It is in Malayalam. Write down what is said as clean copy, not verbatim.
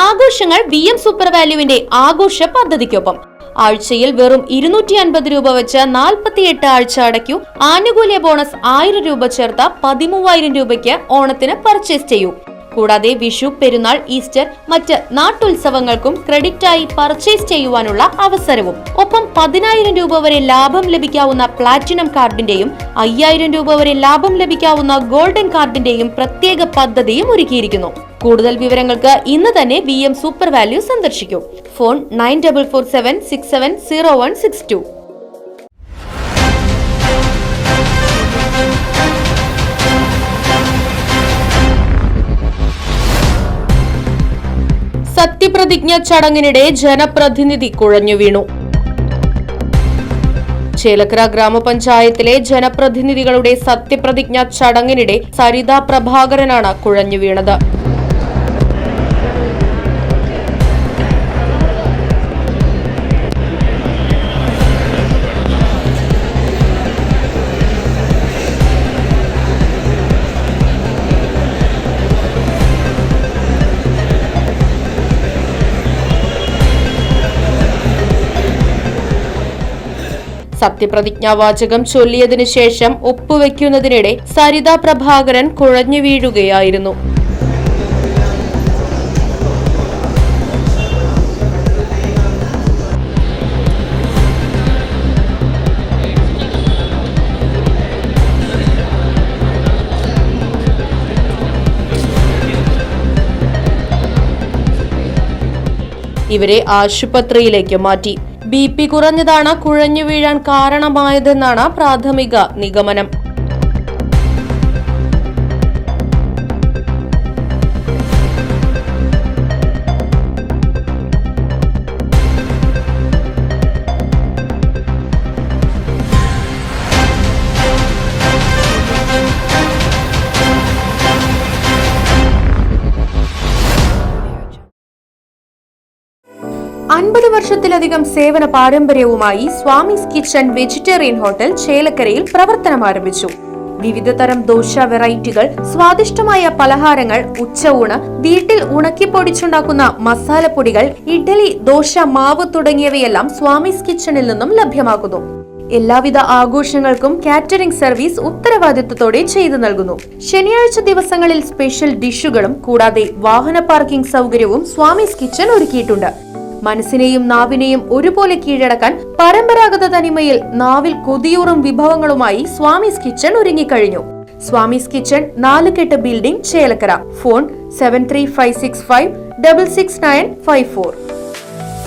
ആഘോഷങ്ങൾ VM സൂപ്പർ വാല്യുവിന്റെ ആഘോഷ പദ്ധതിക്കൊപ്പം ആഴ്ചയിൽ വെറും 250 രൂപ വെച്ച് 48 ആഴ്ച അടയ്ക്കൂ. ആനുകൂല്യ ബോണസ് 1000 രൂപ ചേർത്ത 13000 രൂപയ്ക്ക് ഓണത്തിന് പർച്ചേസ് ചെയ്യൂ. കൂടാതെ വിഷു, പെരുന്നാൾ, ഈസ്റ്റർ, മറ്റ് നാട്ടുത്സവങ്ങൾക്കും ക്രെഡിറ്റായി പർച്ചേസ് ചെയ്യുവാനുള്ള അവസരവും. ഒപ്പം 10000 രൂപ വരെ ലാഭം ലഭിക്കാവുന്ന പ്ലാറ്റിനം കാർഡിന്റെയും 5000 രൂപ വരെ ലാഭം ലഭിക്കാവുന്ന ഗോൾഡൻ കാർഡിന്റെയും പ്രത്യേക പദ്ധതിയും ഒരുക്കിയിരിക്കുന്നു. കൂടുതൽ വിവരങ്ങൾക്ക് ഇന്ന് തന്നെ VM സൂപ്പർ വാല്യൂ സന്ദർശിക്കൂ. ഫോൺ 9447670162. സത്യപ്രതിജ്ഞ ചടങ്ങിനിടെ ജനപ്രതിനിധി കുഴഞ്ഞു വീണു. ചേലക്കര ഗ്രാമപഞ്ചായത്തിലെ ജനപ്രതിനിധികളുടെ സത്യപ്രതിജ്ഞ ചടങ്ങിനിടെ സരിത പ്രഭാകരനാണ് കുഴഞ്ഞു വീണത്. സത്യപ്രതിജ്ഞാവാചകം ചൊല്ലിയതിനു ശേഷം ഒപ്പുവെക്കുന്നതിനിടെ സരിത പ്രഭാകരൻ കുഴഞ്ഞു വീഴുകയായിരുന്നു. ഇവരെ ആശുപത്രിയിലേക്ക് മാറ്റി. BP കുറഞ്ഞതാണ് കുഴഞ്ഞു വീഴാൻ കാരണമായതെന്നാണ് പ്രാഥമിക നിഗമനം. അൻപത് വർഷത്തിലധികം സേവന പാരമ്പര്യവുമായി സ്വാമീസ് കിച്ചൺ വെജിറ്റേറിയൻ ഹോട്ടൽ ചേലക്കരയിൽ പ്രവർത്തനം ആരംഭിച്ചു. വിവിധ തരം ദോശ വെറൈറ്റികൾ, സ്വാദിഷ്ടമായ പലഹാരങ്ങൾ, ഉച്ചയൂണ്, വീട്ടിൽ ഉണക്കിപ്പൊടിച്ചുണ്ടാക്കുന്ന മസാലപ്പൊടികൾ, ഇഡ്ഡലി, ദോശ മാവ് തുടങ്ങിയവയെല്ലാം സ്വാമീസ് കിച്ചണിൽ നിന്നും ലഭ്യമാകുന്നു. എല്ലാവിധ ആഘോഷങ്ങൾക്കും കാറ്ററിംഗ് സർവീസ് ഉത്തരവാദിത്വത്തോടെ ചെയ്തു നൽകുന്നു. ശനിയാഴ്ച ദിവസങ്ങളിൽ സ്പെഷ്യൽ ഡിഷുകളും കൂടാതെ വാഹന പാർക്കിംഗ് സൗകര്യവും സ്വാമീസ് കിച്ചൺ ഒരുക്കിയിട്ടുണ്ട്. മനസ്സിനെയും നാവിനെയും ഒരുപോലെ കീഴടക്കാൻ പരമ്പരാഗത തനിമയിൽ നാവിൽ കൊതിയൂറും വിഭവങ്ങളുമായി സ്വാമീസ് കിച്ചൺ ഒരുങ്ങിക്കഴിഞ്ഞു. Swamy's kitchen 4 building, Chelakkara. Phone 7356566954.